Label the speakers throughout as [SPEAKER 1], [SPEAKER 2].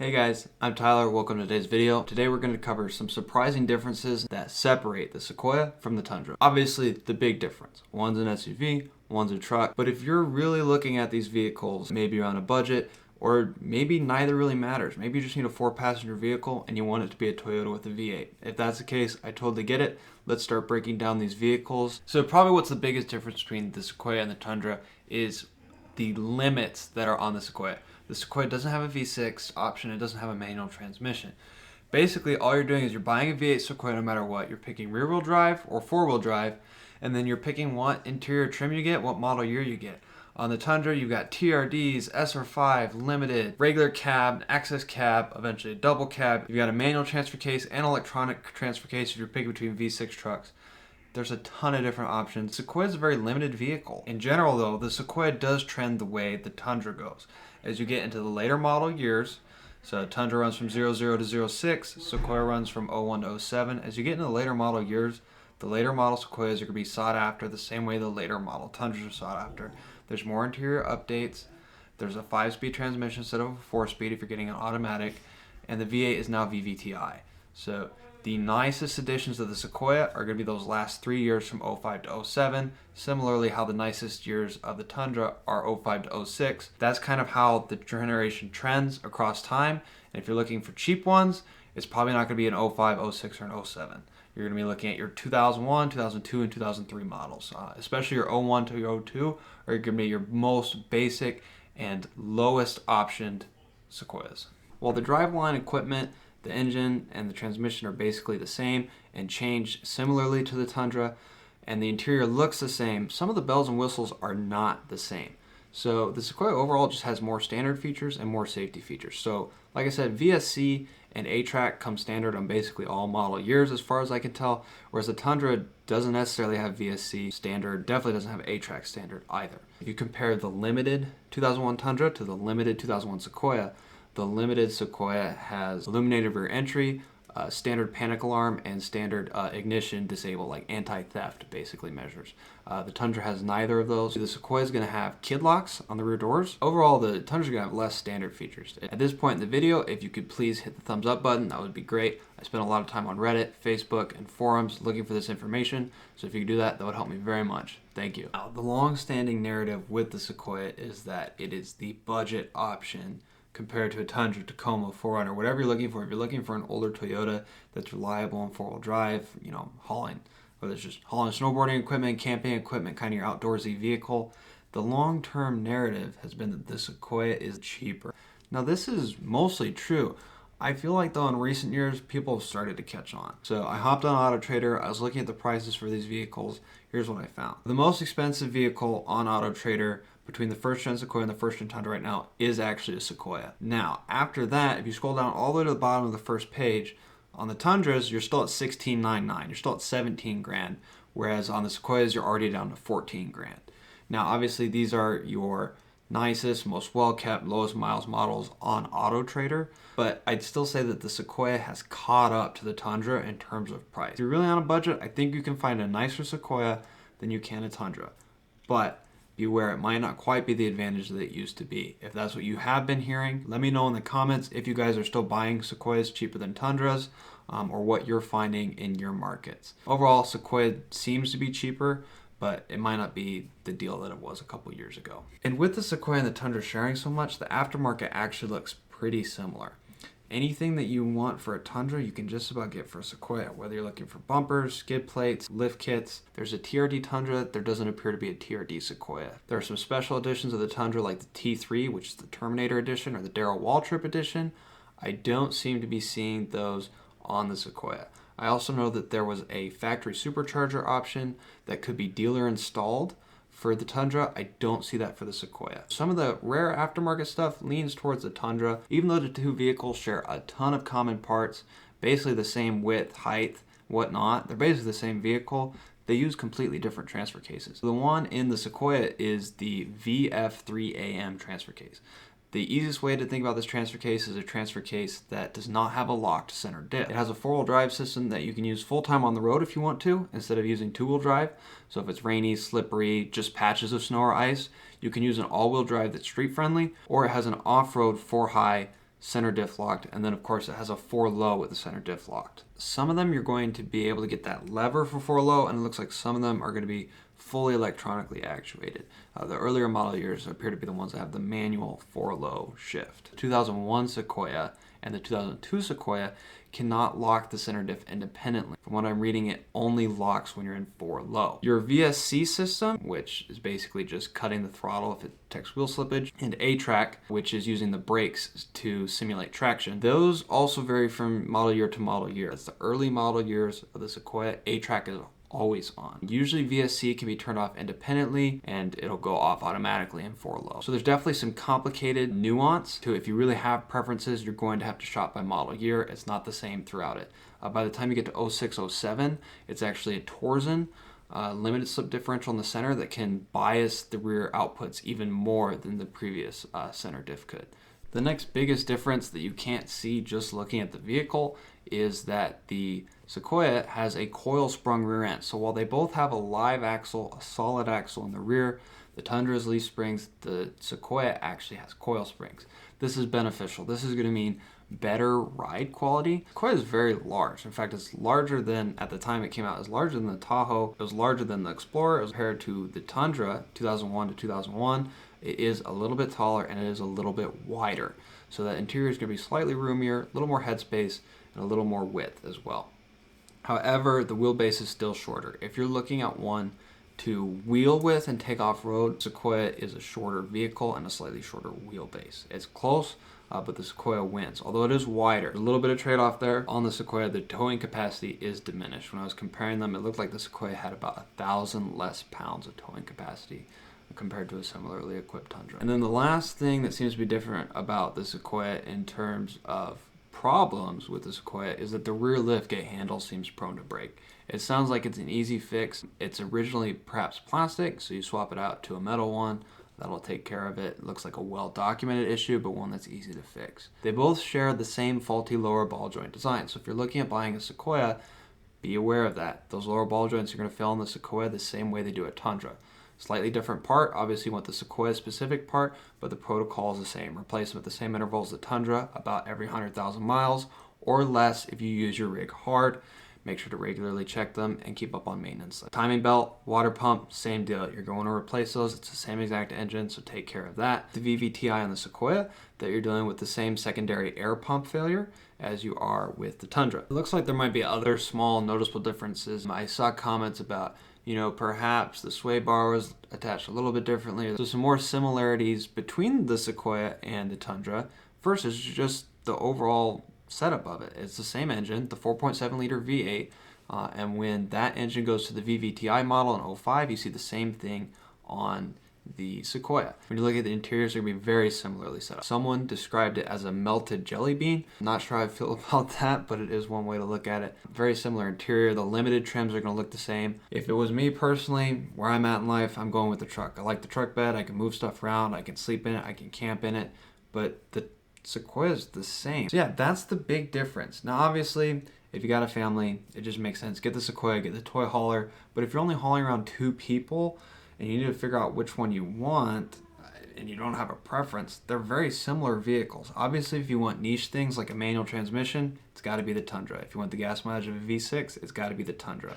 [SPEAKER 1] Hey guys, I'm Tyler. Welcome to today's video. Today we're going to cover some surprising differences that separate the Sequoia from the Tundra. Obviously, the big difference. One's an SUV, one's a truck. But if you're really looking at these vehicles, maybe you're on a budget, or maybe neither really matters. Maybe you just need a 4-passenger vehicle and you want it to be a Toyota with a V8. If that's the case, I totally get it. Let's start breaking down these vehicles. So probably what's the biggest difference between the Sequoia and the Tundra is the limits that are on the Sequoia. The Sequoia doesn't have a V6 option. It doesn't have a manual transmission. Basically, all you're doing is you're buying a V8 Sequoia no matter what. You're picking rear-wheel drive or four-wheel drive, and then you're picking what interior trim you get, what model year you get. On the Tundra, you've got TRDs, SR5, limited, regular cab, access cab, eventually a double cab. You've got a manual transfer case and electronic transfer case if you're picking between V6 trucks. There's a ton of different options. Sequoia is a very limited vehicle. In general though, the Sequoia does trend the way the Tundra goes. As you get into the later model years, so Tundra runs from 00 to 06, Sequoia runs from 01 to 07. As you get into the later model years, the later model Sequoias are going to be sought after the same way the later model Tundras are sought after. There's more interior updates. There's a 5-speed transmission instead of a 4-speed if you're getting an automatic. And the V8 is now VVTi. So the nicest additions of the Sequoia are going to be those last 3 years from 05 to 07. Similarly, how the nicest years of the Tundra are 05 to 06. That's kind of how the generation trends across time. And if you're looking for cheap ones, it's probably not going to be an 05, 06, or an 07. You're going to be looking at your 2001, 2002, and 2003 models. Especially your 01 to 02 are going to be your most basic and lowest optioned Sequoias. While the driveline equipment, the engine and the transmission are basically the same and change similarly to the Tundra, and the interior looks the same, some of the bells and whistles are not the same. So the Sequoia overall just has more standard features and more safety features. So like I said, VSC and A-Track come standard on basically all model years as far as I can tell, whereas the Tundra doesn't necessarily have VSC standard, definitely doesn't have A-Track standard either. If you compare the limited 2001 Tundra to the limited 2001 Sequoia, the limited Sequoia has illuminated rear entry, standard panic alarm, and standard ignition disable, like anti-theft basically measures. The Tundra has neither of those. The Sequoia is going to have kid locks on the rear doors. Overall, the Tundra is going to have less standard features. At this point in the video, if you could please hit the thumbs up button, that would be great. I spent a lot of time on Reddit, Facebook, and forums looking for this information, so if you could do that, that would help me very much. Thank you. Now, the long-standing narrative with the Sequoia is that it is the budget option compared to a Tundra, Tacoma, 4Runner, whatever you're looking for. If you're looking for an older Toyota that's reliable and four-wheel drive, hauling, whether it's just hauling snowboarding equipment, camping equipment, kind of your outdoorsy vehicle, the long-term narrative has been that the Sequoia is cheaper. Now, this is mostly true. I feel like, though, in recent years, people have started to catch on. So I hopped on AutoTrader. I was looking at the prices for these vehicles. Here's what I found. The most expensive vehicle on AutoTrader between the first-gen Sequoia and the first-gen Tundra right now is actually a Sequoia. Now, after that, if you scroll down all the way to the bottom of the first page, on the Tundras, you're still at $16,999. You're still at 17 grand, whereas on the Sequoias, you're already down to 14 grand. Now, obviously, these are your nicest, most well-kept, lowest miles models on AutoTrader, but I'd still say that the Sequoia has caught up to the Tundra in terms of price. If you're really on a budget, I think you can find a nicer Sequoia than you can a Tundra, but beware, it might not quite be the advantage that it used to be. If that's what you have been hearing, let me know in the comments if you guys are still buying Sequoias cheaper than Tundras, or what you're finding in your markets. Overall, Sequoia seems to be cheaper, but it might not be the deal that it was a couple years ago. And with the Sequoia and the Tundra sharing so much, the aftermarket actually looks pretty similar. Anything that you want for a Tundra, you can just about get for a Sequoia, whether you're looking for bumpers, skid plates, lift kits. There's a TRD Tundra. There doesn't appear to be a TRD Sequoia. There are some special editions of the Tundra like the T3, which is the Terminator edition, or the Darrell Waltrip edition. I don't seem to be seeing those on the Sequoia. I also know that there was a factory supercharger option that could be dealer installed for the Tundra. I don't see that for the Sequoia. Some of the rare aftermarket stuff leans towards the Tundra, even though the two vehicles share a ton of common parts, basically the same width, height, whatnot. They're basically the same vehicle. They use completely different transfer cases. The one in the Sequoia is the VF3AM transfer case. The easiest way to think about this transfer case is a transfer case that does not have a locked center diff. It has a four-wheel drive system that you can use full-time on the road if you want to, instead of using two-wheel drive. So if it's rainy, slippery, just patches of snow or ice, you can use an all-wheel drive that's street-friendly, or it has an off-road 4-high center diff locked, and then of course it has a 4 low with the center diff locked. Some of them you're going to be able to get that lever for 4 low, and it looks like some of them are going to be fully electronically actuated. The earlier model years appear to be the ones that have the manual 4 low shift. The 2001 Sequoia and the 2002 Sequoia cannot lock the center diff independently. From what I'm reading, it only locks when you're in 4 low. Your VSC system, which is basically just cutting the throttle if it detects wheel slippage, and A-Track, which is using the brakes to simulate traction, those also vary from model year to model year. That's the early model years of the Sequoia. A-Track is always on. Usually VSC can be turned off independently and it'll go off automatically in 4 low. So there's definitely some complicated nuance to it. If you really have preferences, you're going to have to shop by model year. It's not the same throughout it. By the time you get to 06, 07, it's actually a Torsen limited slip differential in the center that can bias the rear outputs even more than the previous center diff could. The next biggest difference that you can't see just looking at the vehicle is that the Sequoia has a coil sprung rear end. So while they both have a live axle, a solid axle in the rear, the Tundra has leaf springs, the Sequoia actually has coil springs. This is beneficial. This is going to mean better ride quality. Sequoia is very large. In fact, it's larger than, at the time it came out, it's larger than the Tahoe. It was larger than the Explorer. It was compared to the Tundra 2001 to 2001. It is a little bit taller and it is a little bit wider. So that interior is going to be slightly roomier, a little more headspace, and a little more width as well. However, the wheelbase is still shorter. If you're looking at one to wheel with and take off-road, Sequoia is a shorter vehicle and a slightly shorter wheelbase. It's close, but the Sequoia wins. Although it is wider, a little bit of trade-off there. On the Sequoia, the towing capacity is diminished. When I was comparing them, it looked like the Sequoia had about 1,000 less pounds of towing capacity compared to a similarly equipped Tundra. And then the last thing that seems to be different about the Sequoia in terms of problems with the Sequoia is that the rear liftgate handle seems prone to break. It sounds like it's an easy fix. It's originally perhaps plastic, so you swap it out to a metal one. That'll take care of it. It looks like a well-documented issue, but one that's easy to fix. They both share the same faulty lower ball joint design. So if you're looking at buying a Sequoia, be aware of that. Those lower ball joints are going to fail in the Sequoia the same way they do at Tundra. Slightly different part. Obviously, you want the Sequoia specific part, but the protocol is the same. Replace them at the same intervals as the Tundra, about every 100,000 miles or less if you use your rig hard. Make sure to regularly check them and keep up on maintenance. Timing belt, water pump, same deal. You're going to replace those. It's the same exact engine, so take care of that. The VVTi on the Sequoia, that you're dealing with the same secondary air pump failure as you are with the Tundra. It looks like there might be other small noticeable differences. I saw comments about, perhaps the sway bar was attached a little bit differently. So some more similarities between the Sequoia and the Tundra. First is just the overall setup of it. It's the same engine, the 4.7 liter V8, and when that engine goes to the VVTi model in 05, you see the same thing on the Sequoia. When you look at the interiors, they're going to be very similarly set up. Someone described it as a melted jelly bean. Not sure how I feel about that, but it is one way to look at it. Very similar interior. The limited trims are going to look the same. If it was me personally, where I'm at in life, I'm going with the truck. I like the truck bed. I can move stuff around. I can sleep in it. I can camp in it. But the Sequoia is the same. So yeah, that's the big difference. Now obviously, if you got a family, it just makes sense. Get the Sequoia, get the toy hauler. But if you're only hauling around 2 people and you need to figure out which one you want and you don't have a preference, they're very similar vehicles. Obviously, if you want niche things like a manual transmission, it's got to be the Tundra. If you want the gas mileage of a V6, it's got to be the Tundra.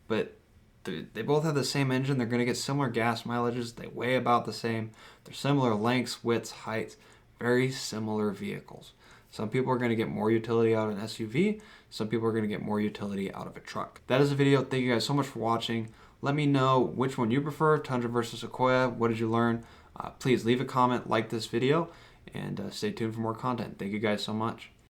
[SPEAKER 1] But they both have the same engine. They're going to get similar gas mileages. They weigh about the same. They're similar lengths, widths, heights. Very similar vehicles. Some people are going to get more utility out of an SUV. Some people are going to get more utility out of a truck. That is the video. Thank you guys so much for watching. Let me know which one you prefer, Tundra versus Sequoia. What did you learn? Please leave a comment, like this video, and stay tuned for more content. Thank you guys so much.